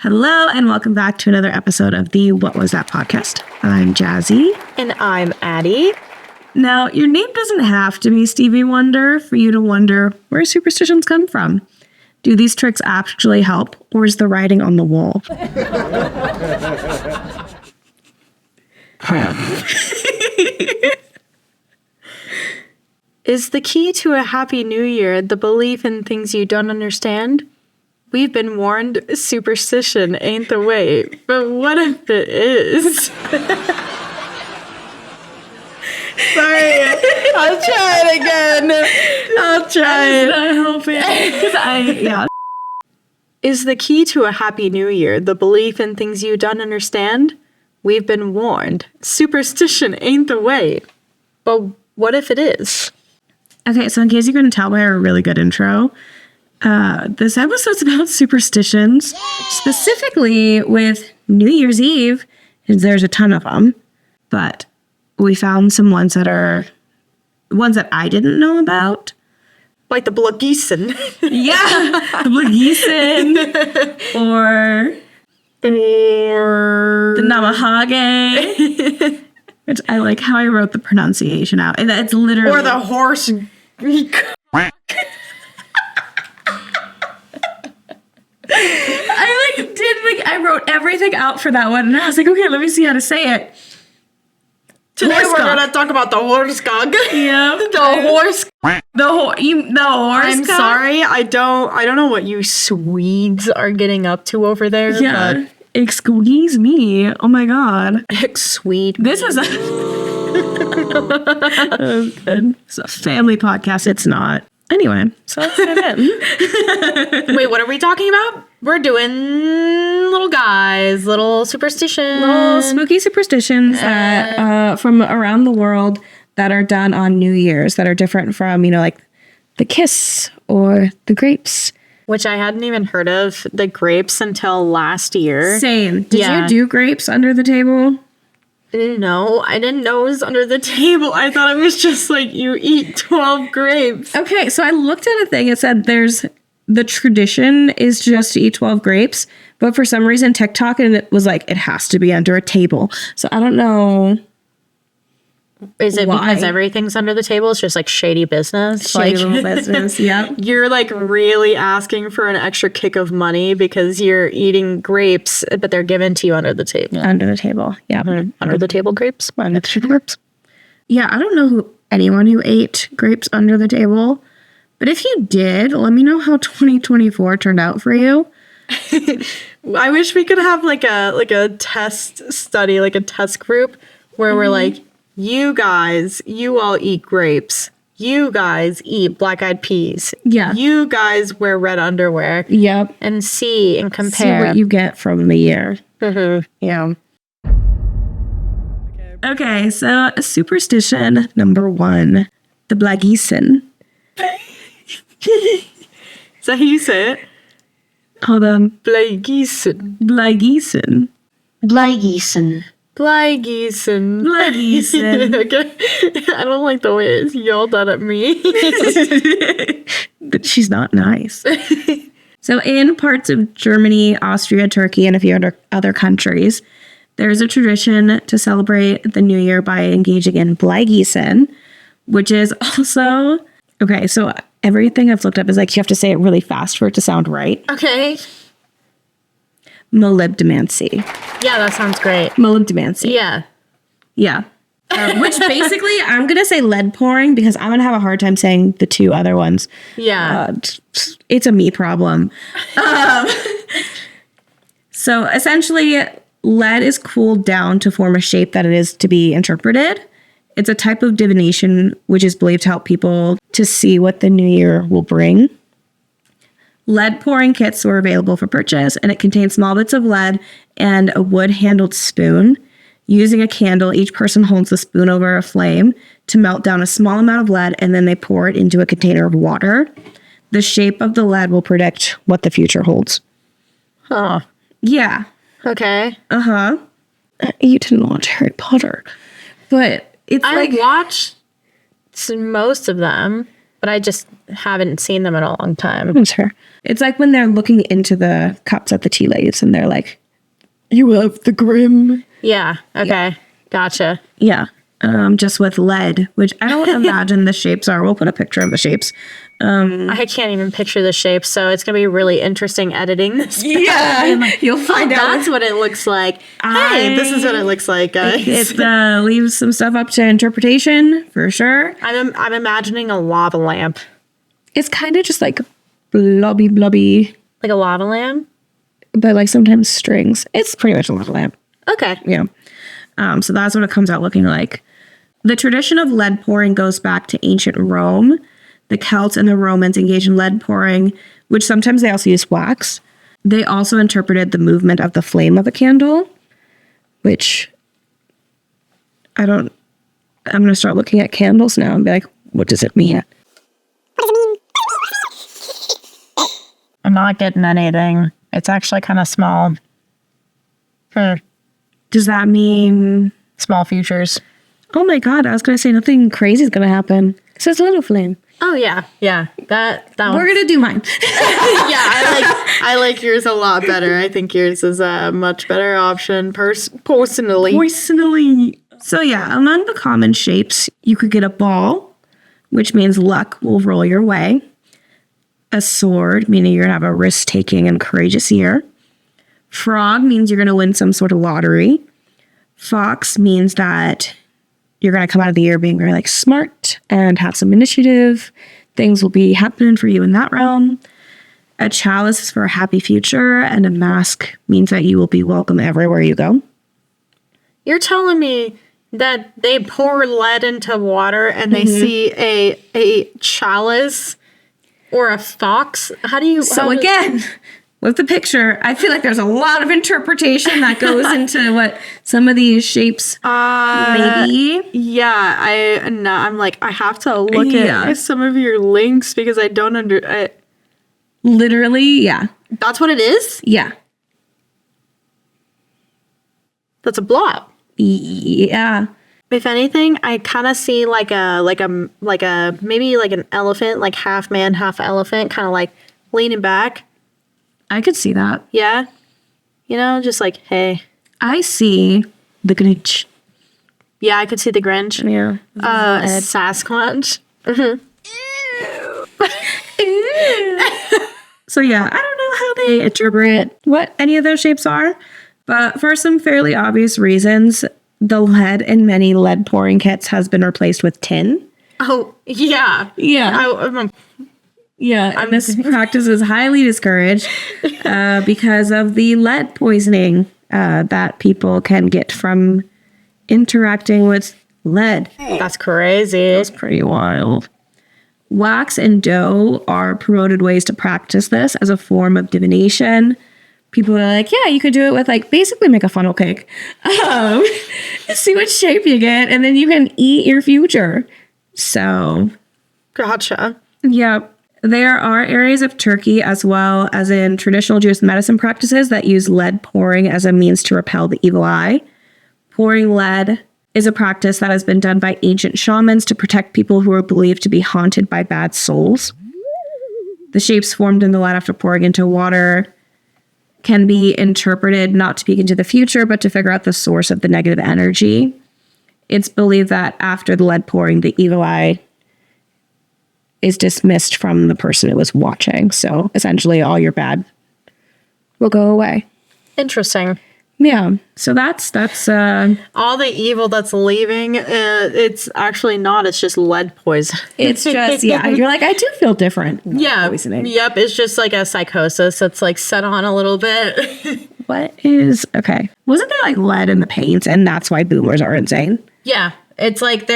Hello, and welcome back to another episode of the What Was That podcast. I'm Jazzy. And I'm Addi. Now, your name doesn't have to be Stevie Wonder for you to wonder where superstitions come from. Do these tricks actually help, or is the writing on the wall? Is the key to a happy new year the belief in things you don't understand? We've been warned superstition ain't the way, but what if it is? Sorry, I'll try it again. I'll try it. I hope it. Yeah. Is the key to a happy new year the belief in things you don't understand? We've been warned superstition ain't the way, but what if it is? Okay, so in case you couldn't tell by our really good intro, this episode's about superstitions, specifically with New Year's Eve. There's a ton of them, but we found some ones that I didn't know about. Like the Blagisen. Yeah, the Blagisen, or the Namahage. Which I like how I wrote the pronunciation out. And it's literally... Or the horse... I wrote everything out for that one, and I was like, okay, let me see how to say it. Today we're gonna talk about the horse cock. Yeah. The horse... The horse I'm cock? sorry, I don't know what you Swedes are getting up to over there. Yeah. Excuse me. Oh my god. Swede. This is a... Oh, good. It's a family podcast. It's not. Anyway, so let's get in. Wait, what are we talking about? We're doing little superstitions. Little spooky superstitions from around the world that are done on New Year's that are different from, like the kiss or the grapes. Which I hadn't even heard of the grapes until last year. Same. Did you do grapes under the table? No, I didn't know it was under the table. I thought it was just like you eat 12 grapes. Okay, so I looked at a thing. It said the tradition is just to eat 12 grapes, but for some reason TikTok and it was like it has to be under a table. So I don't know. Is it because everything's under the table? It's just like shady business? Shady little business, yeah. You're like really asking for an extra kick of money because you're eating grapes, but they're given to you under the table. Under the table, yeah. Under the table grapes? Under the table grapes. Yeah, I don't know anyone who ate grapes under the table, but if you did, let me know how 2024 turned out for you. I wish we could have like a test study, like a test group where we're like, you guys, you all eat grapes. You guys eat black-eyed peas. Yeah. You guys wear red underwear. Yep. And see and compare. See what you get from the year. Mm-hmm. Yeah. Okay, so superstition number 1. The Blagisen. Is that how you say it? Hold on. Blagisen. Blagisen. Blagisen. Blagisen. Blagisen. Okay. I don't like the way it's yelled at me. But she's not nice. So in parts of Germany, Austria, Turkey, and a few other countries, there's a tradition to celebrate the new year by engaging in Blagisen, which is also... Okay, so everything I've looked up is like you have to say it really fast for it to sound right. Okay. Molybdenmancy. Yeah, that sounds great. Molybdenmancy. Yeah. Yeah. Which basically, I'm going to say lead pouring because I'm going to have a hard time saying the two other ones. Yeah. It's a me problem. So essentially, lead is cooled down to form a shape that it is to be interpreted. It's a type of divination which is believed to help people to see what the new year will bring. Lead pouring kits were available for purchase, and it contains small bits of lead and a wood-handled spoon. Using a candle, each person holds the spoon over a flame to melt down a small amount of lead, and then they pour it into a container of water. The shape of the lead will predict what the future holds. Huh. Yeah. Okay. Uh-huh. You didn't watch Harry Potter, but it's I watched most of them. but I just haven't seen them in a long time. I'm sure. It's like when they're looking into the cups at the tea leaves and they're like, you have the grim. Yeah. Okay. Gotcha. Yeah. Just with lead, which I don't imagine the shapes are. We'll put a picture of the shapes. I can't even picture the shape, so it's gonna be really interesting editing this. Yeah, you'll find out. That's what it looks like. Hey, this is what it looks like, guys. It leaves some stuff up to interpretation for sure. I'm imagining a lava lamp, It's kind of just like blobby, like a lava lamp. but like sometimes strings. It's pretty much a lava lamp. Okay. Yeah. So that's what it comes out looking like. The tradition of lead pouring goes back to ancient Rome. The Celts and the Romans engaged in lead pouring, which sometimes they also use wax. They also interpreted the movement of the flame of a candle, which I'm going to start looking at candles now and be like, what does it mean? I'm not getting anything. It's actually kind of small. Does that mean... Small futures. Oh my God, I was going to say nothing crazy is going to happen. It says little flame. Oh yeah. That We're one. going to do mine. I like yours a lot better. I think yours is a much better option personally. So yeah, among the common shapes, you could get a ball, which means luck will roll your way. A sword, meaning you're going to have a risk-taking and courageous year. Frog means you're going to win some sort of lottery. Fox means that you're going to come out of the year being very like smart and have some initiative. Things will be happening for you in that realm. A chalice is for a happy future, and a mask means that you will be welcome everywhere you go. You're telling me that they pour lead into water and they see a chalice or a fox? How do you... So again, with the picture, I feel like there's a lot of interpretation that goes into what some of these shapes maybe. Yeah, I'm like, I have to look at some of your links because I don't Literally, yeah. That's what it is? Yeah. That's a blob. Yeah. If anything, I kind of see like a maybe like an elephant, like half man, half elephant, kind of like leaning back. I could see that. Yeah. You know, just like, hey. I see the Grinch. Yeah, I could see the Grinch. Yeah. Sasquatch. So yeah, I don't know how they interpret what any of those shapes are, but for some fairly obvious reasons, the lead in many lead pouring kits has been replaced with tin. Oh, yeah. Yeah. And this practice is highly discouraged because of the lead poisoning that people can get from interacting with lead. That's crazy. That's pretty wild. Wax and dough are promoted ways to practice this as a form of divination. People are like, yeah, you could do it with like basically make a funnel cake. See what shape you get, and then you can eat your future. So, Gotcha. Yeah. There are areas of Turkey, as well as in traditional Jewish medicine practices, that use lead pouring as a means to repel the evil eye. Pouring lead is a practice that has been done by ancient shamans to protect people who are believed to be haunted by bad souls. The shapes formed in the lead after pouring into water can be interpreted not to peek into the future, but to figure out the source of the negative energy. It's believed that after the lead pouring, the evil eye is dismissed from the person who was watching. So essentially all your bad will go away. Interesting. Yeah. So that's all the evil that's leaving. It's actually not. It's just lead poison. It's just, yeah. You're like, I do feel different. Yeah. Poisoning. Yep. It's just like a psychosis that's like set on a little bit. Okay. Wasn't there like lead in the paint and that's why boomers are insane? Yeah. It's like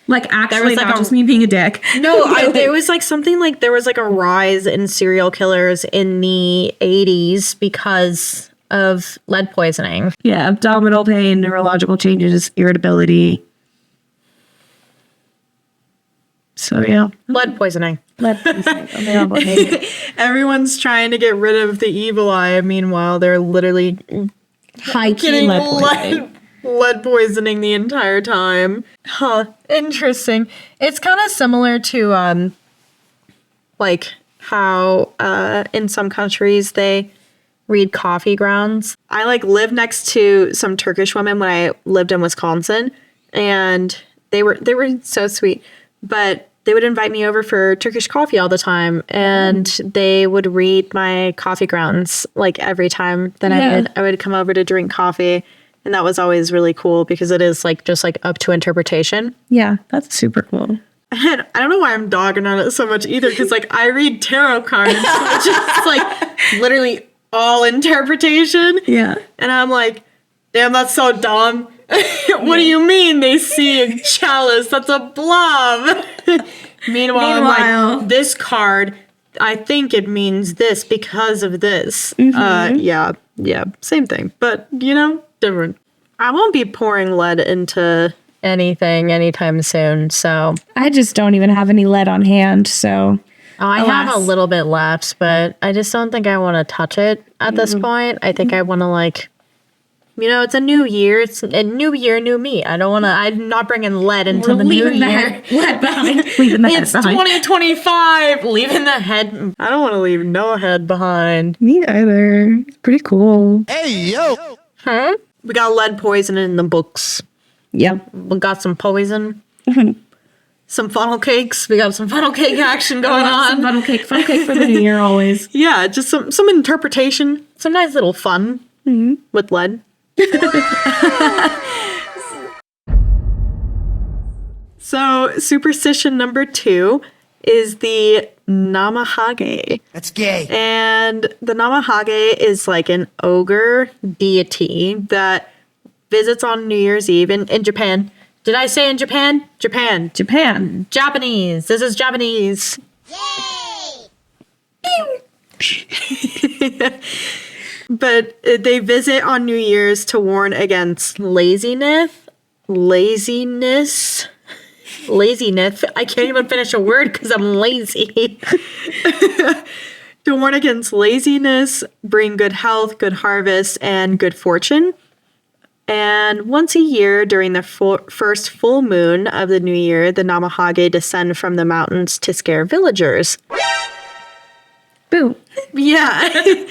like actually not just me being a dick. No, there was like something like there was like a rise in serial killers in the 80s because of lead poisoning. Yeah, abdominal pain, neurological changes, irritability. So yeah. Lead poisoning. Lead Everyone's trying to get rid of the evil eye. Meanwhile, they're literally high key lead poisoning. lead poisoning the entire time. Huh. Interesting. It's kind of similar to like how in some countries they read coffee grounds. I like lived next to some Turkish women when I lived in Wisconsin, and they were so sweet. But they would invite me over for Turkish coffee all the time, and they would read my coffee grounds like every time that I would come over to drink coffee. And that was always really cool because it is like just like up to interpretation. Yeah, that's super cool. And I don't know why I'm dogging on it so much either, because like I read tarot cards, so it's just like literally all interpretation. Yeah. And I'm like, damn, that's so dumb. What do you mean they see a chalice? That's a blob. Meanwhile, I'm like, this card, I think it means this because of this. Yeah, same thing. But, you know, different. I won't be pouring lead into anything anytime soon, so. I just don't even have any lead on hand, so. Oh, I have a little bit left, but I just don't think I want to touch it at this point. I think I want to, like, you know, it's a new year. It's a new year, new me. I don't want to, I'm not bringing lead into the new year. Lead behind. Leaving the head behind. It's 2025. Leaving the head. I don't want to leave no head behind. Me either. It's pretty cool. Hey, yo. Huh? We got lead poison in the books. Yep. We got some poison. Some funnel cakes. We got some funnel cake action going on. Some funnel cake for the new year always. Yeah, just some interpretation. Some nice little fun with lead. So, superstition number 2 is the Namahage. That's gay. And the Namahage is like an ogre deity that visits on New Year's Eve in Japan. Did I say in Japan? Japan. Japanese. This is Japanese. Yay! But they visit on New Year's to warn against laziness. I can't even finish a word because I'm lazy. To warn against laziness, bring good health, good harvest, and good fortune. And once a year, during the first full moon of the new year, the Namahage descend from the mountains to scare villagers. Boo. Yeah.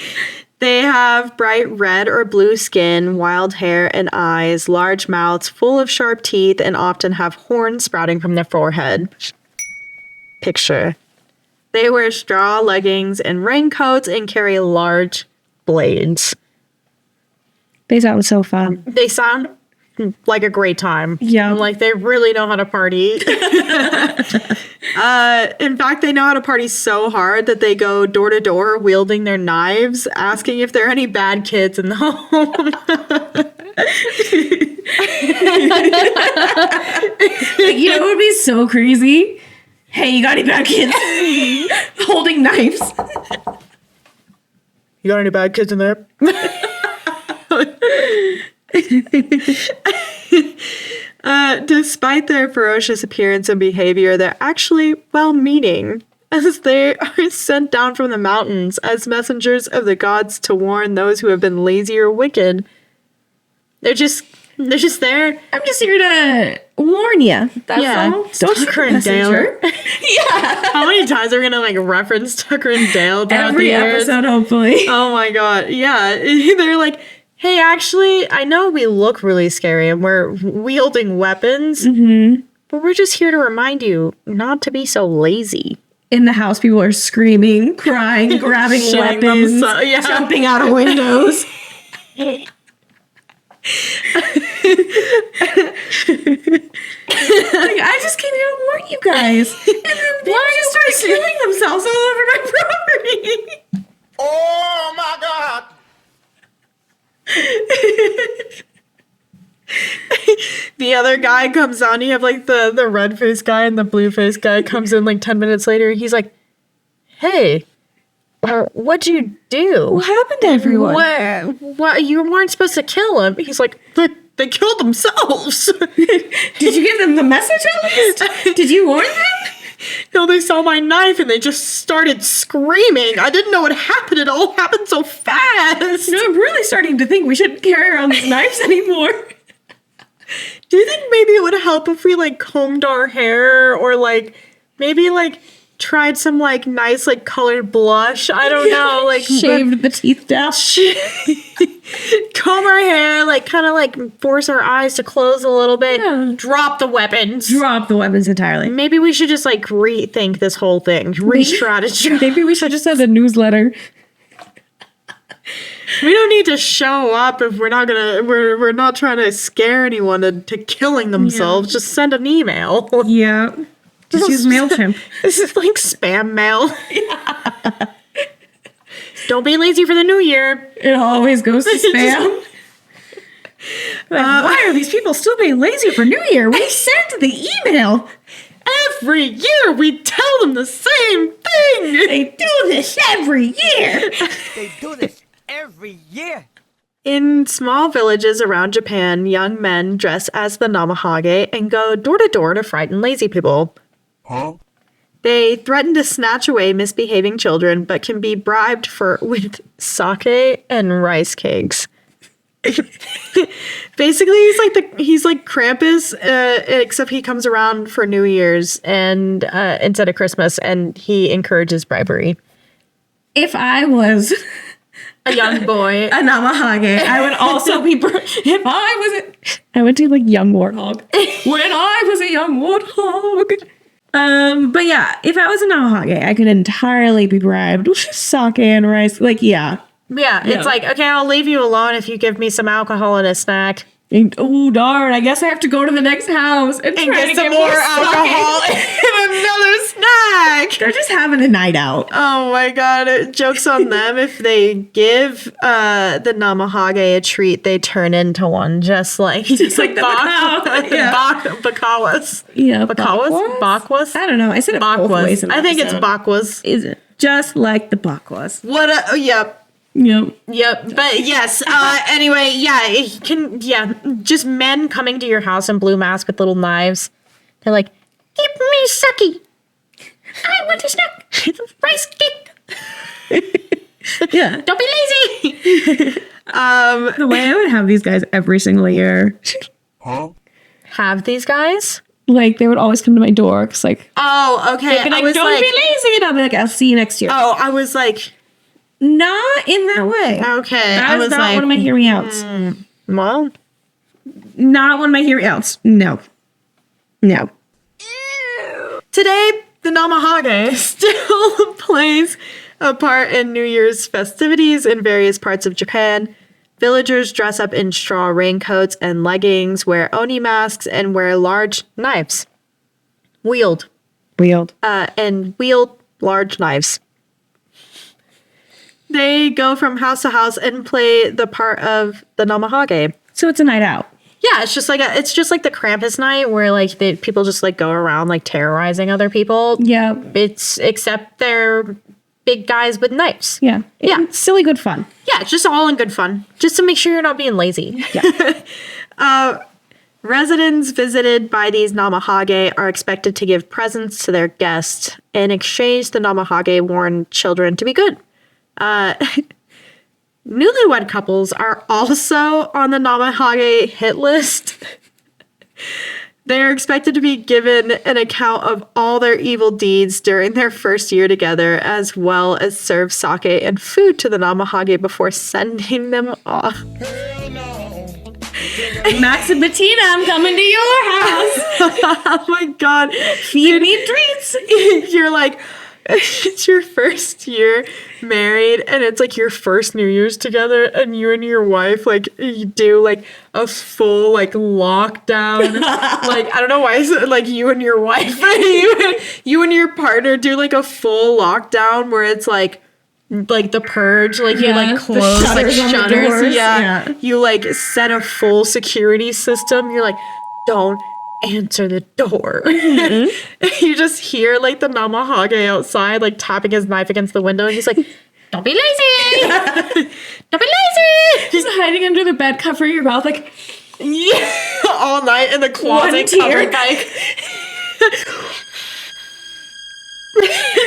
They have bright red or blue skin, wild hair and eyes, large mouths full of sharp teeth, and often have horns sprouting from their forehead. Picture. They wear straw leggings and raincoats and carry large blades. They sound so fun. They sound like a great time. Yeah. Like they really know how to party. In fact, they know how to party so hard that they go door to door wielding their knives, asking if there are any bad kids in the home. You know what would be so crazy? Hey, you got any bad kids? Holding knives. You got any bad kids in there? Despite their ferocious appearance and behavior, they're actually well-meaning, as they are sent down from the mountains as messengers of the gods to warn those who have been lazy or wicked. They're just there. I'm just here to warn you. That's all. Don't Tucker and Dale. Yeah. How many times are we gonna like reference Tucker and Dale throughout Every the years? episode, hopefully. Oh my god, yeah. They're like, hey, actually, I know we look really scary and we're wielding weapons, but we're just here to remind you not to be so lazy. In the house, people are screaming, crying, grabbing Showing weapons, them jumping out of windows. Like, I just came here to warn you guys. And then people just started killing themselves all over my property. Oh my God. The other guy comes on. You have like the red faced guy and the blue faced guy comes in like 10 minutes later. He's like, hey, what'd you do? What happened to everyone? What? You weren't supposed to kill him. He's like, they killed themselves. Did you give them the message at least? Did you warn them? No, they saw my knife and they just started screaming. I didn't know what happened. It all happened so fast. You know, I'm really starting to think we shouldn't carry around these knives anymore. Do you think maybe it would help if we like combed our hair or like maybe like tried some like nice like colored blush? I don't know, like Shaved the teeth down. comb our hair, like kind of like force our eyes to close a little bit. Yeah. Drop the weapons. Drop the weapons entirely. Maybe we should just like rethink this whole thing, re-strategize. Maybe we should just send a newsletter. We don't need to show up if we're not gonna. We're not trying to scare anyone to killing themselves. Just send an email. Yeah. Just use MailChimp. This is like spam mail. Don't be lazy for the new year. It always goes to spam. Why are these people still being lazy for New Year? We sent the email. Every year we tell them the same thing. They do this every year. They do this every year. In small villages around Japan, young men dress as the Namahage and go door to door to frighten lazy people. Huh? They threaten to snatch away misbehaving children, but can be bribed with sake and rice cakes. Basically, he's like Krampus, except he comes around for New Year's and instead of Christmas, and he encourages bribery. If I was A young boy. a Namahage, I would also be. I would do like young warthog. When I was a young warthog. But yeah, if I was a Namahage, I could entirely be bribed with sake and rice. Like, yeah. Yeah, it's like, okay, I'll leave you alone if you give me some alcohol and a snack. And, oh darn! I guess I have to go to the next house and try And to get some get more sake. alcohol and another snack. They're just having a night out. Oh my god, joke's on them. If they give the Namahage a treat, they turn into one just like like the Bakawa. Yeah. Bakawas. Yeah, Bakawas? Bakwas? I don't know. I said it both ways. Bakwas. in I think it's episode. bakwas. Is it just like the bakwas? What oh yep. Yep. Yep, but yes. Anyway, yeah, it can. Yeah, just men coming to your house in blue masks with little knives. They're like, "Give me sucky. I want a snack. Rice cake. Yeah. Don't be lazy." The way I would have these guys every single year, Huh? Have these guys? like they would always come to my door because like, Oh, okay. they'd be I like, was don't like, be lazy, and I'll be like, I'll see you next year. oh, I was like, Not in that way. okay. That I was was not like, one of my hear me outs. well, Not one of my hear me outs. No. No. today the Namahage still plays a part in New Year's festivities in various parts of Japan. Villagers dress up in straw raincoats and leggings, wear oni masks, and wear large knives. Wield large knives. They go from house to house and play the part of the Namahage. So it's a night out. Yeah, it's just like the Krampus night where like people just like go around like terrorizing other people. Yeah. It's except they're big guys with knives. Yeah. Yeah. It's silly good fun. Yeah, it's just all in good fun. Just to make sure you're not being lazy. Yeah. Residents visited by these Namahage are expected to give presents to their guests. In exchange, the Namahage warn children to be good. Newlywed couples are also on the Namahage hit list. They are expected to be given an account of all their evil deeds during their first year together, as well as serve sake and food to the Namahage before sending them off. Hell no. Max and Bettina, I'm coming to your house. Oh my god. Feed me treats. You're like, it's your first year married, and it's like your first New Year's together, and you and your wife like you do like a full like lockdown. Like I don't know why is it like you and your wife, you and your partner do like a full lockdown where it's like the purge, like you Yeah, like the close like shutters on the shutters, doors, yeah. yeah. You like set a full security system. You're like, don't answer the door. You just hear like the Namahage outside like tapping his knife against the window, and he's like, don't be lazy. Don't be lazy. Just hiding under the bed, covering your mouth like, Yeah. All night in the closet One tear. covered by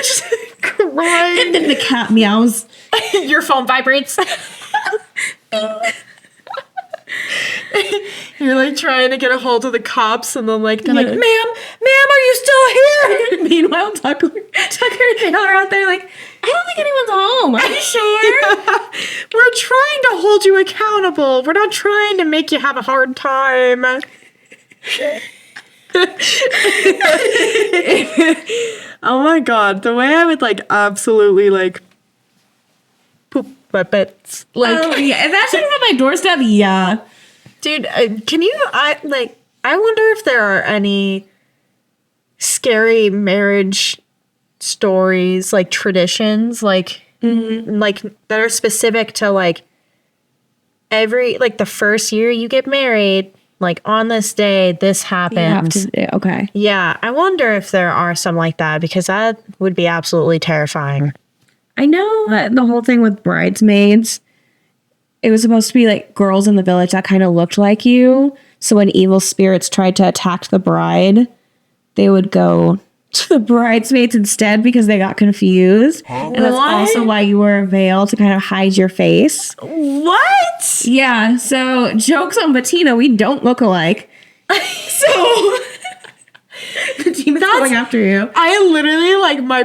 just crying. and then the cat meows. Your phone vibrates. You're like trying to get a hold of the cops, and then like they're like, "Ma'am, are you still here?" Meanwhile, Tucker and Taylor are out there like, I don't think anyone's home. Are you sure? We're trying to hold you accountable. We're not trying to make you have a hard time. Oh my god, the way I would like absolutely like poop my bits. Like, Oh, yeah. If that's on my doorstep, yeah. dude, can you? I wonder if there are any scary marriage stories, like traditions, like like that are specific to like every like the first year you get married. Like on this day, this happens. Okay. Yeah, I wonder if there are some like that because that would be absolutely terrifying. I know that the whole thing with bridesmaids, it was supposed to be like girls in the village that kind of looked like you. So when evil spirits tried to attack the bride, they would go to the bridesmaids instead because they got confused. And that's What? also why you wear a veil to kind of hide your face. What? Yeah, so jokes on Bettina, we don't look alike. So the demon's going after you. I literally like my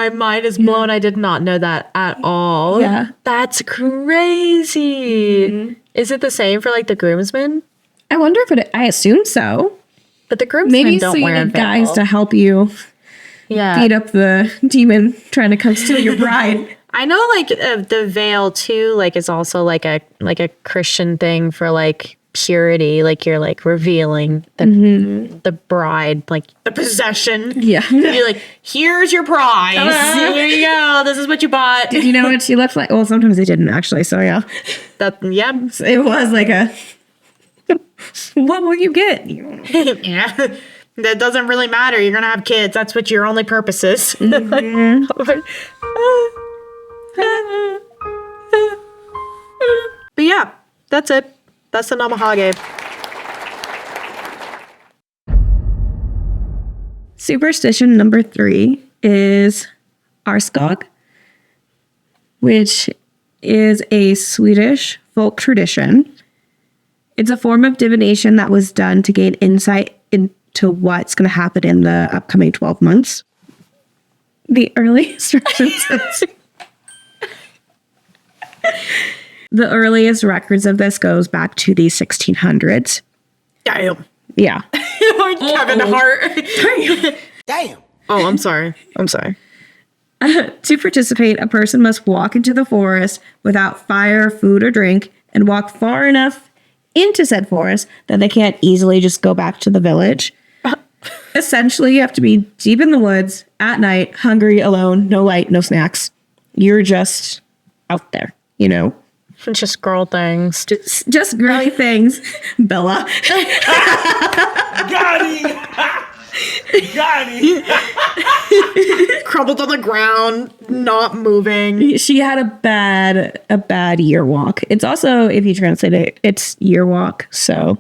mind is blown. I did not know that at all. Yeah. That's crazy. Is it the same for like the groomsmen? I wonder if it, I assume so. But the groomsmen Maybe don't so you wear a need guys veil. to help you Yeah. beat up the demon trying to come steal your bride. I know like the veil too like is also like a Christian thing for like purity, like you're like revealing the bride, like the possession. Yeah. You're like, here's your prize. Here you go. This is what you bought. Did you know what she looked like? Well, sometimes they didn't actually, so yeah. That yeah. It was like a what will you get? Yeah. That doesn't really matter. You're gonna have kids. That's what your only purpose is. But yeah, that's it. That's the Namahage. Superstition number 3 is Arskog, which is a Swedish folk tradition. It's a form of divination that was done to gain insight into what's going to happen in the upcoming 12 months. The earliest references. The earliest records of this goes back to the 1600s. Damn. Yeah. Kevin Hart. Damn. Oh, I'm sorry. I'm sorry. To participate, a person must walk into the forest without fire, food, or drink, and walk far enough into said forest that they can't easily just go back to the village. Essentially, you have to be deep in the woods, at night, hungry, alone, no light, no snacks. You're just out there, you know? It's just girl things. Just girly things. Bella. Got him. Got him. Crumbled on the ground, not moving. She had a bad year walk. It's also, if you translate it, it's year walk. So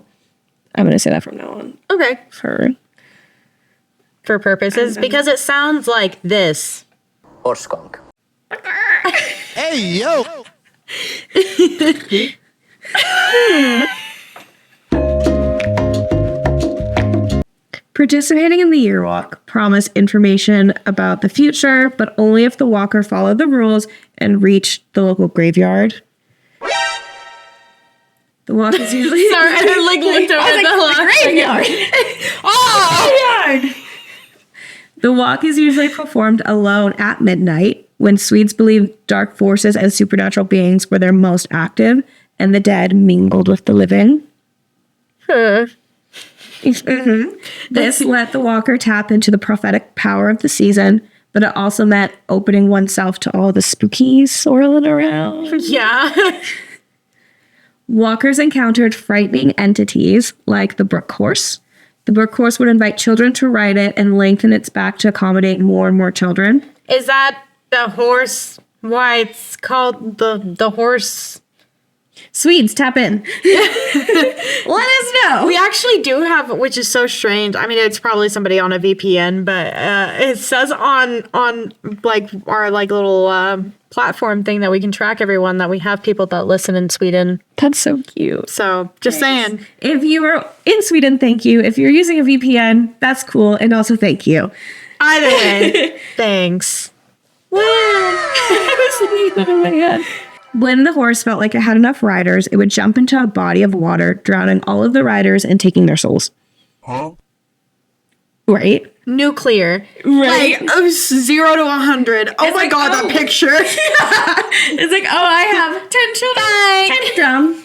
I'm going to say that from now on. Okay. For purposes, because it sounds like this. Or skunk. Hey, yo. participating in the year walk promised information about the future, but only if the walker followed the rules and reached the local graveyard. The walk is usually Sorry, I like looked over at the graveyard. Oh, The walk is usually performed alone at midnight when Swedes believe dark forces and supernatural beings were their most active and the dead mingled with the living. This let the walker tap into the prophetic power of the season, but it also meant opening oneself to all the spookies swirling around. yeah. Walkers encountered frightening entities like the brook horse. The brook horse would invite children to ride it and lengthen its back to accommodate more and more children. Is that the horse? Why it's called the horse? Swedes, tap in. Let us know. We actually do have, which is so strange. I mean, it's probably somebody on a VPN, but it says on like our like little platform thing that we can track everyone that we have people that listen in Sweden. That's so cute. So just saying. If you are in Sweden, thank you. If you're using a VPN, that's cool. And also thank you. Either way, thanks. Oh my God. When the horse felt like it had enough riders, it would jump into a body of water, drowning all of the riders and taking their souls. Huh? Right? Nuclear. Right. Like 0 to 100. Oh It's my like, God, oh. that picture. It's like, oh, I have 10 children. 10 drum.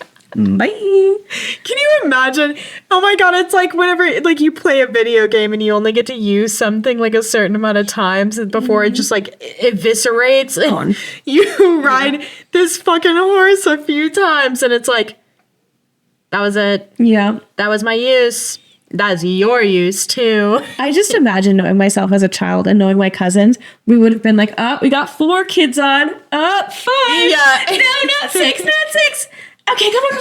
Bye. Can you imagine? Oh my God, it's like whenever like you play a video game and you only get to use something like a certain amount of times before it just like eviscerates. Gone. You ride this fucking horse a few times and it's like, that was it. Yeah. That was my use. That's your use too. I just imagine knowing myself as a child and knowing my cousins, we would have been like, oh, we got 4 kids on. 5. Yeah. No, not 6, not 6. Okay, come on.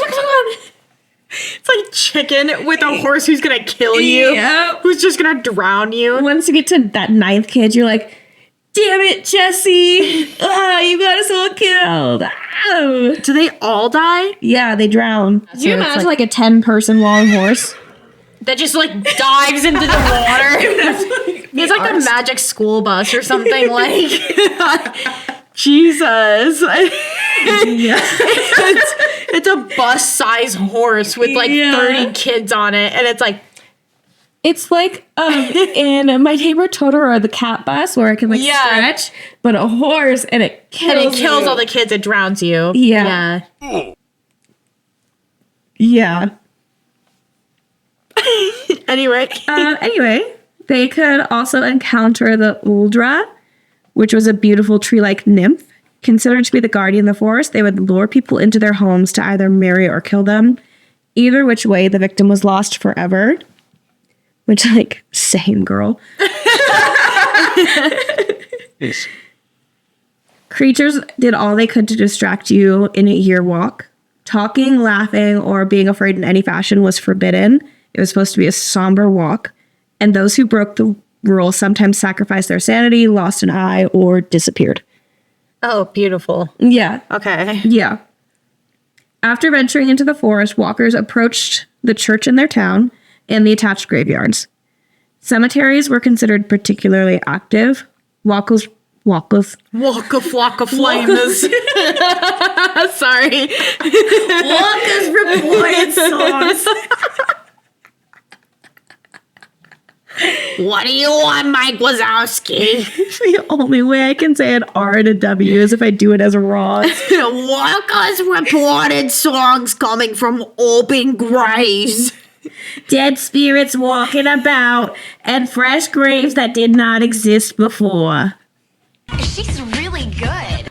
It's like chicken with a horse who's gonna kill you. Yeah. Who's just gonna drown you. Once you get to that 9th kid, you're like, damn it, Jesse. You got us all killed. Oh. Do they all die? Yeah, they drown. Can you it's imagine like a 10-person long horse? That just like dives into the water. It's like the magic school bus or something like. Jesus. It's a bus-sized horse with like 30 kids on it, and it's like It's like in My Neighbor Totoro, the cat bus, where it can like stretch, but a horse and it kills all the kids. It drowns you. Yeah. Yeah. Anyway. Anyway, they could also encounter the Uldra, which was a beautiful tree-like nymph. Considered to be the guardian of the forest, they would lure people into their homes to either marry or kill them. Either which way, the victim was lost forever. Which, like, same girl. Yes. Creatures did all they could to distract you in a year walk. Talking, laughing, or being afraid in any fashion was forbidden. It was supposed to be a somber walk. And those who broke the rule sometimes sacrificed their sanity, lost an eye, or disappeared. Oh, beautiful. Yeah. Okay. Yeah. After venturing into the forest, walkers approached the church in their town and the attached graveyards. Cemeteries were considered particularly active. Walkers. Waka flocka flames. Sorry. Walkers reported songs. What do you want, Mike Wazowski? The only way I can say an R and a W is if I do it as a Ross. Walkers reported songs coming from open graves. Dead spirits walking about and fresh graves that did not exist before. She's really good.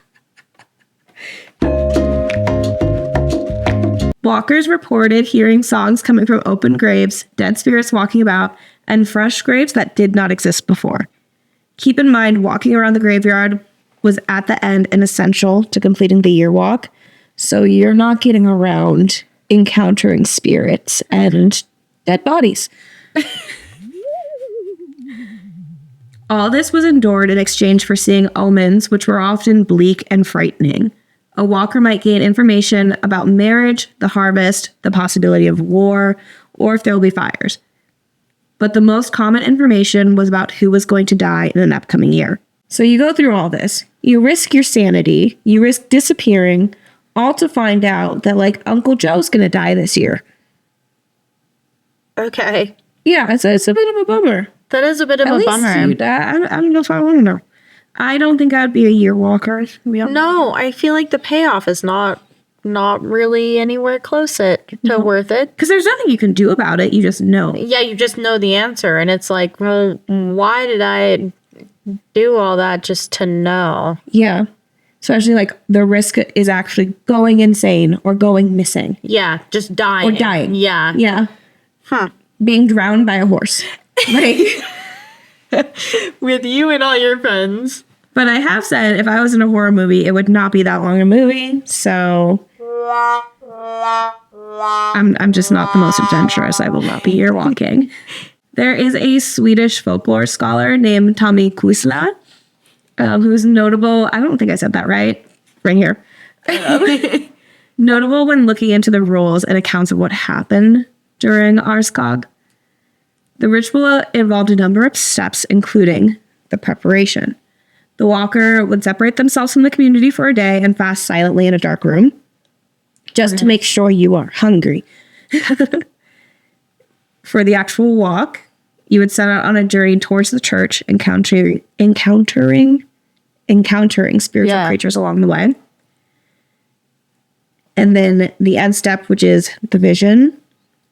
Walkers reported hearing songs coming from open graves, dead spirits walking about, and fresh graves that did not exist before. Keep in mind, walking around the graveyard was at the end and essential to completing the year walk, so you're not getting around encountering spirits and dead bodies. All this was endured in exchange for seeing omens, which were often bleak and frightening. A walker might gain information about marriage, the harvest, the possibility of war, or if there will be fires. But the most common information was about who was going to die in an upcoming year. So you go through all this. You risk your sanity. You risk disappearing, all to find out that, like, Uncle Joe's going to die this year. Okay. Yeah, it's a bit of a bummer. That is a bit of At a least bummer. I don't know if I want to know. I don't think I'd be a year walker. No, I feel like the payoff is not really anywhere close to worth it. Because there's nothing you can do about it. You just know. Yeah, you just know the answer, and it's like, well, why did I do all that just to know? Yeah. Especially, like, the risk is actually going insane or going missing. Yeah, just dying. Or dying. Yeah. Yeah. Huh. Being drowned by a horse. Like, With you and all your friends. but I have said if I was in a horror movie, it would not be that long a movie. So I'm just not the most adventurous. I will not be year walking. There is a Swedish folklore scholar named Tommy Kuisla, who's notable. I don't think I said that right here. Notable when looking into the rules and accounts of what happened during Arskog. The ritual involved a number of steps, including the preparation. The walker would separate themselves from the community for a day and fast silently in a dark room, just to make sure you are hungry. For the actual walk, you would set out on a journey towards the church, encountering spiritual creatures along the way. And then the end step, which is the vision.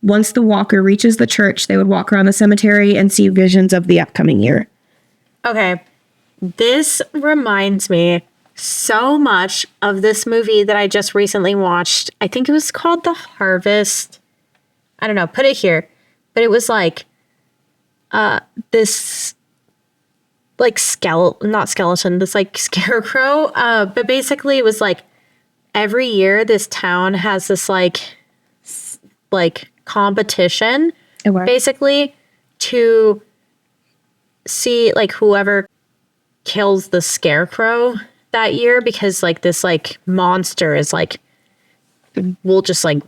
Once the walker reaches the church, they would walk around the cemetery and see visions of the upcoming year. Okay. This reminds me so much of this movie that I just recently watched. I think it was called The Harvest. I don't know. Put it here. But it was like this like not skeleton, this like scarecrow. But basically it was like every year this town has this like competition basically to see like whoever kills the scarecrow that year, because like this like monster is like will just like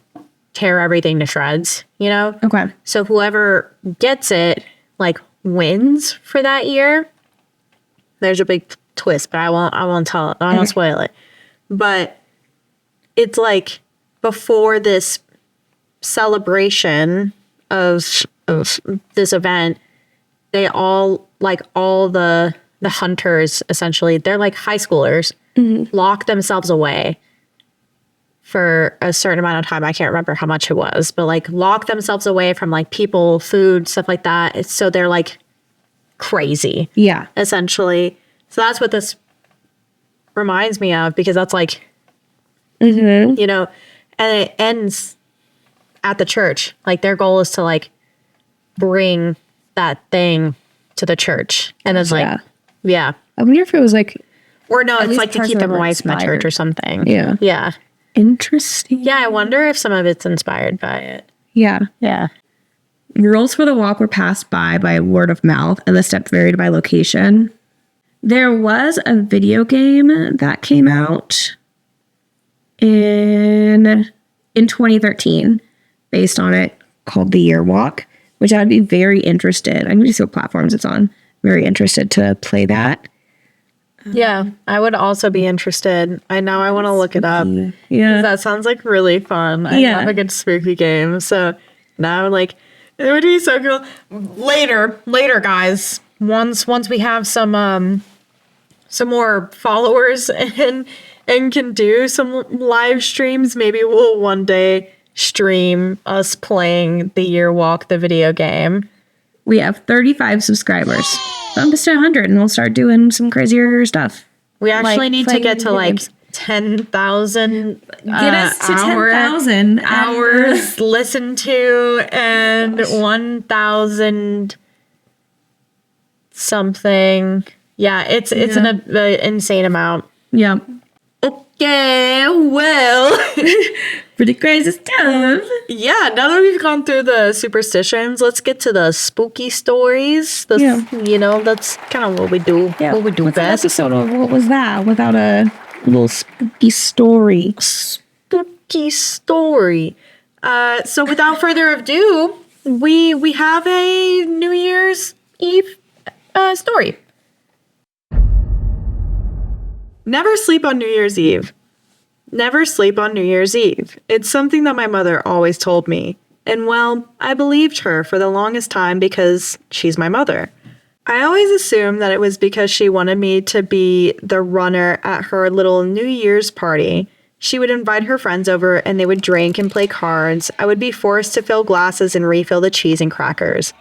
tear everything to shreds, you know? Okay. So whoever gets it like wins for that year. There's a big twist, but I won't tell it. I won't spoil it. But it's like before this celebration of this event, they all like all the hunters essentially, they're like high schoolers, lock themselves away for a certain amount of time. I can't remember how much it was, but like lock themselves away from like people, food, stuff like that. So they're like crazy. Yeah. Essentially. So that's what this reminds me of, because that's like, Mm-hmm. you know, and it ends at the church. Like their goal is to like bring that thing to the church. And it's like, yeah. I wonder if it was like, or no, it's least like to parts keep of it them were away from the church or something. Yeah. Yeah. Interesting. Yeah, I wonder if some of it's inspired by it. Yeah. Yeah. Rules for the walk were passed by word of mouth, and the steps varied by location. There was a video game that came out in 2013 based on it called The Year Walk, which I'd be very interested. I'm going to see what platforms it's on. Very interested to play that. Yeah, I would also be interested. I want to look it up. Yeah. That sounds like really fun. I Yeah. love a good spooky game. So now like it would be so cool. Later guys. Once we have some more followers and can do some live streams, maybe we'll one day stream us playing The Year Walk, the video game. We have 35 subscribers. Bump us to 100 and we'll start doing some crazier stuff. We actually Like need to playing get to like games. 10,000 Get us to 10,000 hours listened to, and 1,000 something. Yeah, it's an insane amount. Yeah. Okay, well, Pretty crazy stuff. yeah. Now that we've gone through the superstitions, let's get to the spooky stories. You know, that's kind of what we do. Yeah. What we do What's an best. episode of What Was That without a little spooky story? Spooky story. So without further ado, we have a New Year's Eve story. Never sleep on New Year's Eve. Never sleep on New Year's Eve. It's something that my mother always told me. And well, I believed her for the longest time because she's my mother. I always assumed that it was because she wanted me to be the runner at her little New Year's party. She would invite her friends over and they would drink and play cards. I would be forced to fill glasses and refill the cheese and crackers.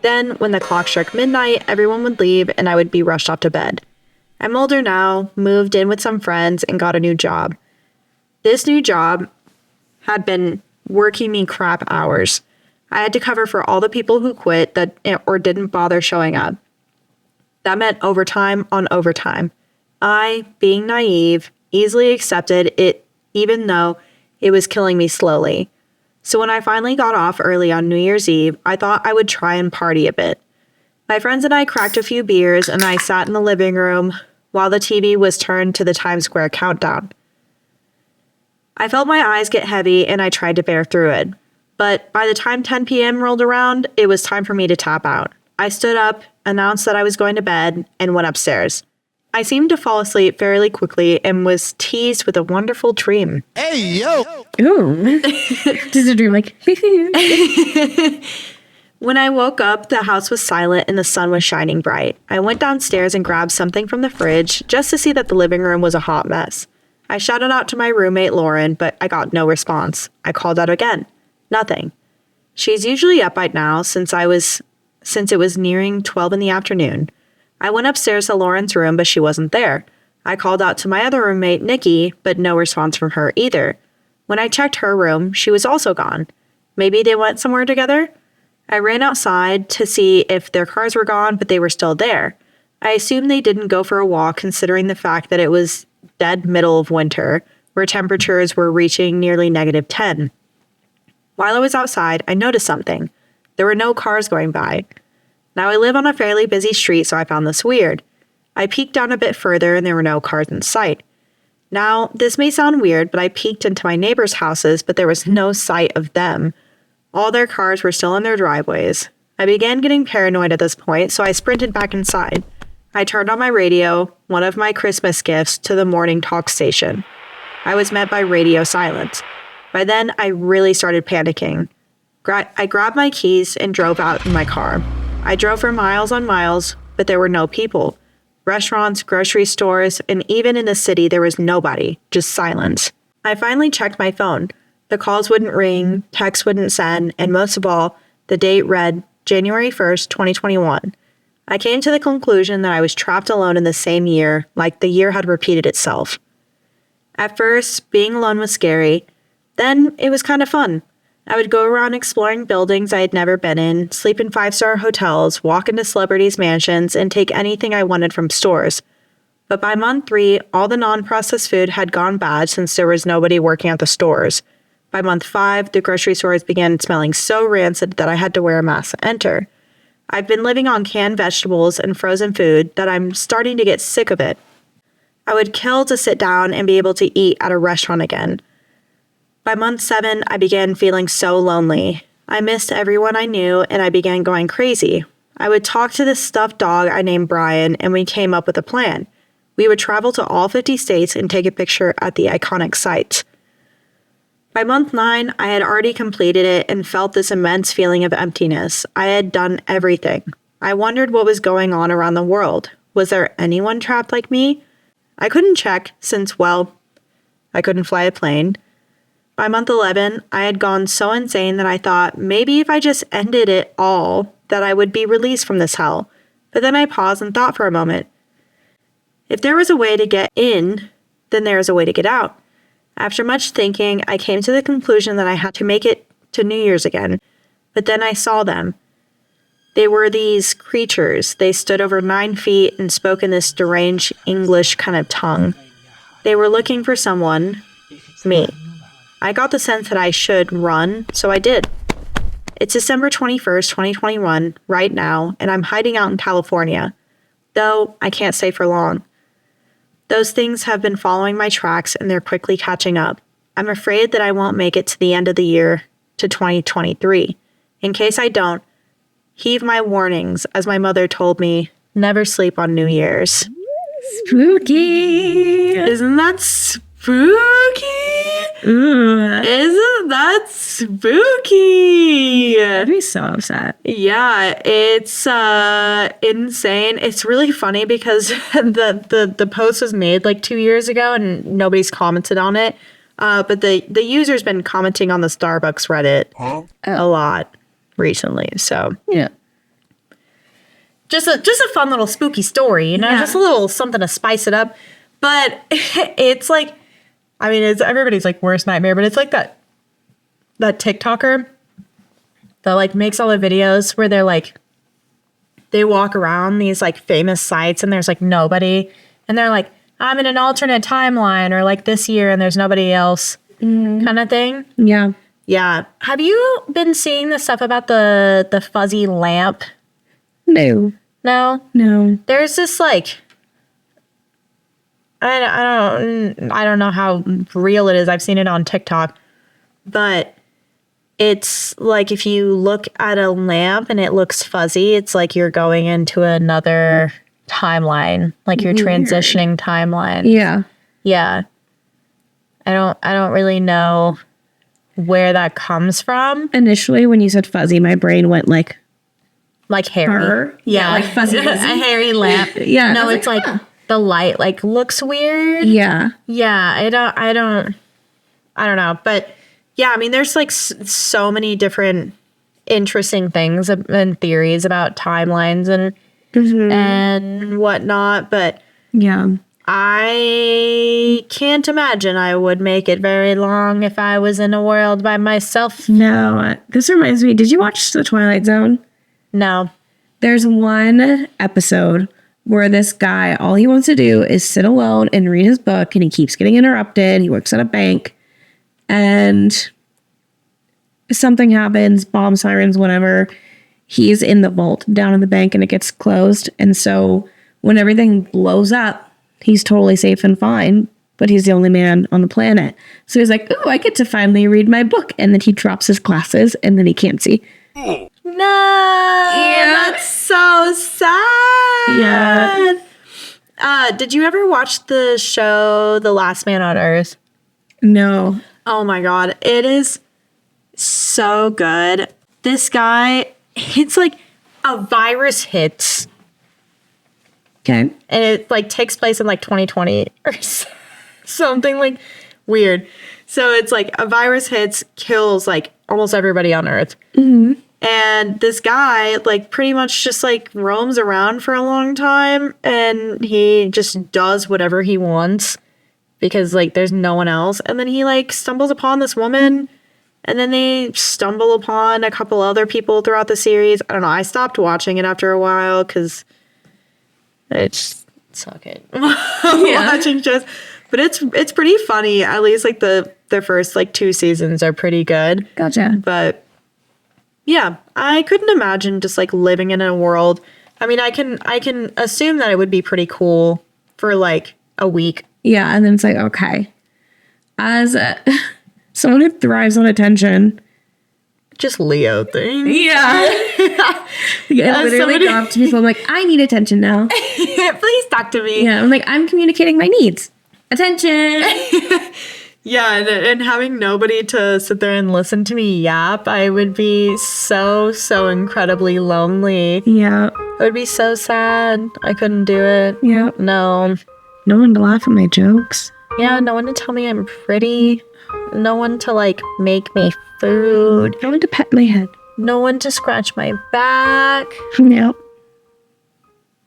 Then, when the clock struck midnight, everyone would leave and I would be rushed off to bed. I'm older now, moved in with some friends, and got a new job. This new job had been working me crap hours. I had to cover for all the people who quit or didn't bother showing up. That meant overtime on overtime. I, being naive, easily accepted it, even though It was killing me slowly. So when I finally got off early on New Year's Eve, I thought I would try and party a bit. My friends and I cracked a few beers, and I sat in the living room while the TV was turned to the Times Square countdown. I felt my eyes get heavy, and I tried to bear through it. But by the time 10 p.m. rolled around, it was time for me to tap out. I stood up, announced that I was going to bed, and went upstairs. I seemed to fall asleep fairly quickly and was teased with a wonderful dream. Hey, yo. Ooh. Just a dream like. When I woke up, the house was silent and the sun was shining bright. I went downstairs and grabbed something from the fridge just to see that the living room was a hot mess. I shouted out to my roommate Lauren, but I got no response. I called out again. Nothing. She's usually up by now since it was nearing 12 in the afternoon. I went upstairs to Lauren's room, but she wasn't there. I called out to my other roommate, Nikki, but no response from her either. When I checked her room, she was also gone. Maybe they went somewhere together? I ran outside to see if their cars were gone, but they were still there. I assumed they didn't go for a walk, considering the fact that it was dead middle of winter, where temperatures were reaching nearly -10. While I was outside, I noticed something. There were no cars going by. Now, I live on a fairly busy street, so I found this weird. I peeked down a bit further, and there were no cars in sight. Now, this may sound weird, but I peeked into my neighbors' houses, but there was no sight of them. All their cars were still in their driveways. I began getting paranoid at this point, so I sprinted back inside. I turned on my radio, one of my Christmas gifts, to the morning talk station. I was met by radio silence. By then, I really started panicking. I grabbed my keys and drove out in my car. I drove for miles on miles, but there were no people. Restaurants, grocery stores, and even in the city, there was nobody, just silence. I finally checked my phone. The calls wouldn't ring, texts wouldn't send, and most of all, the date read January 1st, 2021. I came to the conclusion that I was trapped alone in the same year, like the year had repeated itself. At first, being alone was scary. Then, it was kind of fun. I would go around exploring buildings I had never been in, sleep in 5-star hotels, walk into celebrities' mansions, and take anything I wanted from stores. But by month 3, all the non-processed food had gone bad since there was nobody working at the stores. By month 5, the grocery stores began smelling so rancid that I had to wear a mask to enter. I've been living on canned vegetables and frozen food that I'm starting to get sick of it. I would kill to sit down and be able to eat at a restaurant again. By month 7, I began feeling so lonely. I missed everyone I knew, and I began going crazy. I would talk to this stuffed dog I named Brian, and we came up with a plan. We would travel to all 50 states and take a picture at the iconic sites. By month 9, I had already completed it and felt this immense feeling of emptiness. I had done everything. I wondered what was going on around the world. Was there anyone trapped like me? I couldn't check since, well, I couldn't fly a plane. By month 11, I had gone so insane that I thought maybe if I just ended it all, that I would be released from this hell. But then I paused and thought for a moment. If there was a way to get in, then there is a way to get out. After much thinking, I came to the conclusion that I had to make it to New Year's again. But then I saw them. They were these creatures. They stood over 9 feet and spoke in this deranged English kind of tongue. They were looking for someone, me. I got the sense that I should run, so I did. It's December 21st, 2021, right now, and I'm hiding out in California. Though I can't stay for long. Those things have been following my tracks and they're quickly catching up. I'm afraid that I won't make it to the end of the year, to 2023. In case I don't, heed my warnings, as my mother told me, never sleep on New Year's. Spooky. Isn't that spooky? Ooh. Isn't that spooky? I'd be so upset. Yeah, it's insane. It's really funny because the post was made like 2 years ago and nobody's commented on it. But the user's been commenting on the Starbucks Reddit a lot recently. So Yeah. just a fun little spooky story, you know, Yeah. just a little something to spice it up. But it's like, I mean, it's everybody's like worst nightmare, but it's like that TikToker that like makes all the videos where they're like, they walk around these like famous sites and there's like nobody, and they're like, I'm in an alternate timeline or like this year and there's nobody else. kind of thing. Yeah. Yeah. Have you been seeing the stuff about the fuzzy lamp? No. No? No. There's this like I don't know how real it is. I've seen it on TikTok. But it's like if you look at a lamp and it looks fuzzy, it's like you're going into another timeline, like you're transitioning timeline. Yeah. Yeah. I don't really know where that comes from. Initially, when you said fuzzy, my brain went like Like hairy. fur. Yeah. Like fuzzy. A hairy lamp. Yeah. No, I was it's like the light like looks weird. Yeah. Yeah, I don't know, but yeah, I mean, there's like so many different interesting things and theories about timelines and whatnot, but Yeah. I can't imagine I would make it very long if I was in a world by myself. No. This reminds me, did you watch The Twilight Zone? No. There's one episode where this guy, all he wants to do is sit alone and read his book, and he keeps getting interrupted. He works at a bank, and something happens, bomb sirens, whatever. He's in the vault down in the bank, and it gets closed. And so when everything blows up, he's totally safe and fine, but he's the only man on the planet. So he's like, oh, I get to finally read my book. And then he drops his glasses, and then he can't see. No. Yeah. That's so sad. Yeah. Did you ever watch the show The Last Man on Earth? No. Oh my god, it is so good. This guy, it's like a virus hits Okay. and it like takes place in like 2020 or something like weird. So it's like a virus hits, kills like almost everybody on Earth. Mm-hmm. And this guy like pretty much just like roams around for a long time and he just does whatever he wants because like there's no one else. And then he like stumbles upon this woman and then they stumble upon a couple other people throughout the series. I don't know. I stopped watching it after a while because I just suck it watching shows. But it's pretty funny. At least like the first like 2 seasons are pretty good. Gotcha. But yeah, I couldn't imagine just like living in a world. I mean, I can assume that it would be pretty cool for like a week. Yeah, and then it's like, okay. As someone who thrives on attention. Just Leo thing. Yeah. I literally go up to people, I'm like, I need attention now. Please talk to me. Yeah, I'm like, I'm communicating my needs. Attention. Yeah, and having nobody to sit there and listen to me yap, I would be so incredibly lonely. Yeah. I would be so sad. I couldn't do it. Yeah. No. No one to laugh at my jokes. Yeah, no one to tell me I'm pretty. No one to like make me food. No one to pet my head. No one to scratch my back. Yep.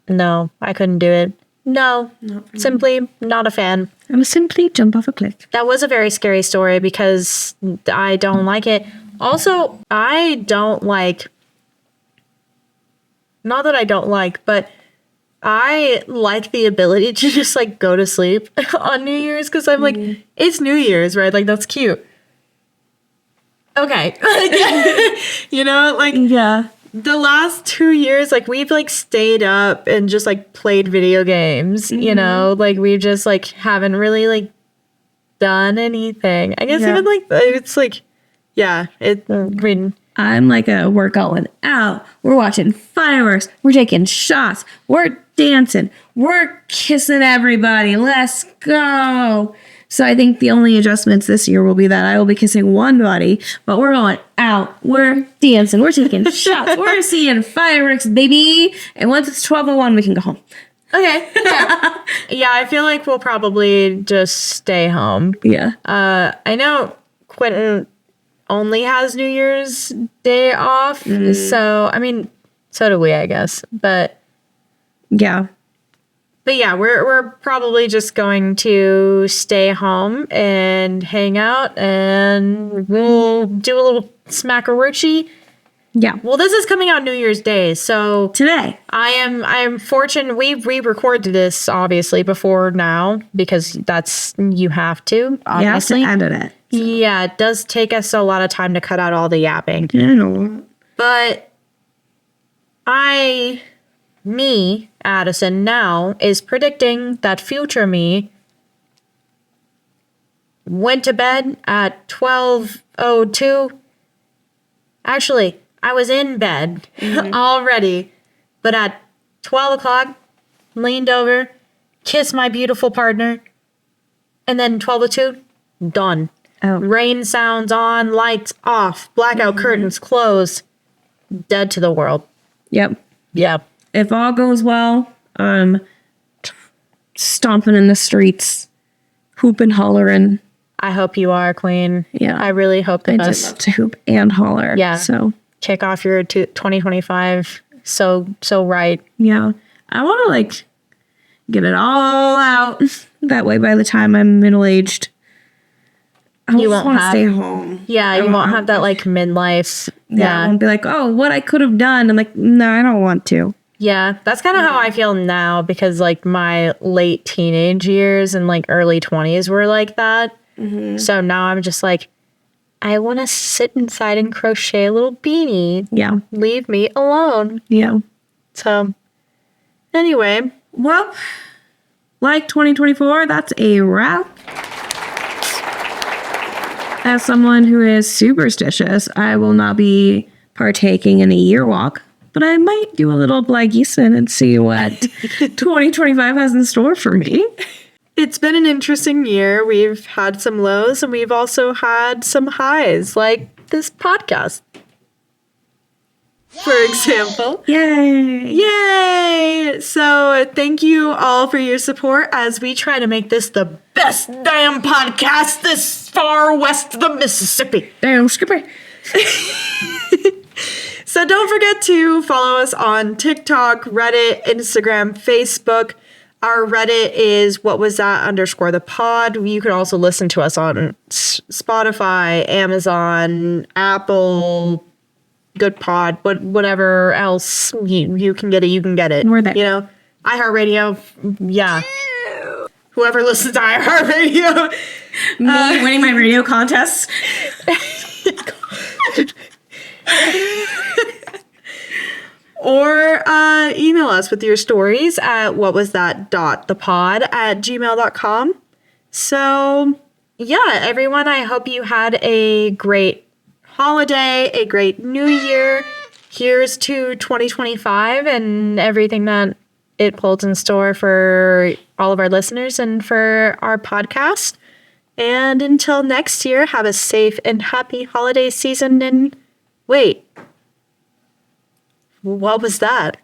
No, I couldn't do it. No, simply not a fan. I'm simply jump off a cliff. That was a very scary story because I don't like it. Also, I don't like, not that I don't like, but I like the ability to just like go to sleep on New Year's because I'm like, it's New Year's, right? Like, that's cute. Okay. You know, like, Yeah. the last 2 years, like we've like stayed up and just like played video games, you know, like we just like haven't really like done anything. I guess even like it's like, yeah, I'm like we're going out. We're watching fireworks. We're taking shots. We're dancing. We're kissing everybody. Let's go. So I think the only adjustments this year will be that I will be kissing one buddy, but we're going out. We're dancing. We're taking shots. We're seeing fireworks, baby. And once it's 12:01, we can go home. okay. Yeah, I feel like we'll probably just stay home. Yeah. I know Quentin only has New Year's Day off, so I mean, so do we, I guess. But Yeah. yeah, we're probably just going to stay home and hang out, and we'll do a little smackarucci. Yeah. Well, this is coming out New Year's Day, so Today. I am fortunate. We recorded this obviously before now because that's you have to You have to obviously. edit it. Yeah, it does take us a lot of time to cut out all the yapping. I know. But me, Addison, now is predicting that future me went to bed at 12:02. Actually, I was in bed already, but at 12 o'clock, leaned over, kissed my beautiful partner, and then 12:02, done. Oh. Rain sounds on, lights off, blackout curtains closed, dead to the world. Yep. Yep. If all goes well, stomping in the streets, hooping, hollering. I hope you are, Queen. Yeah. I really hope the I just best. love to hoop and holler. Yeah. So, Kick off your 2025 so right. yeah. I want to, like, get it all out. That way, by the time I'm middle-aged, I You just won't want to have- stay home. Yeah, you won't have that like midlife. Yeah. I Yeah. won't be like, oh, what I could have done. I'm like, no, I don't want to. Yeah. That's kind of how I feel now because like my late teenage years and like early 20s were like that. So now I'm just like, I want to sit inside and crochet a little beanie. Yeah. Leave me alone. Yeah. So anyway, Well, like 2024, that's a wrap. As someone who is superstitious, I will not be partaking in a year walk, but I might do a little Blageeson and see what 2025 has in store for me. it's been an interesting year. We've had some lows and we've also had some highs, like this podcast, for example. Yay! Yay! So thank you all for your support as we try to make this the best damn podcast this far west of the Mississippi. Damn, Skipper. So don't forget to follow us on TikTok, Reddit, Instagram, Facebook. Our Reddit is whatwasthat_the_pod. You can also listen to us on Spotify, Amazon, Apple, Good Pod, whatever else you can get it. You can get it. We're there. You know, iHeartRadio. Yeah. Whoever listens to iHeartRadio. Me winning my radio contest. Or email us with your stories at whatwasthat.thepod@gmail.com. So, yeah, everyone, I hope you had a great holiday, a great new year. Here's to 2025 and everything that it holds in store for all of our listeners and for our podcast. And until next year, have a safe and happy holiday season. And wait, what was that?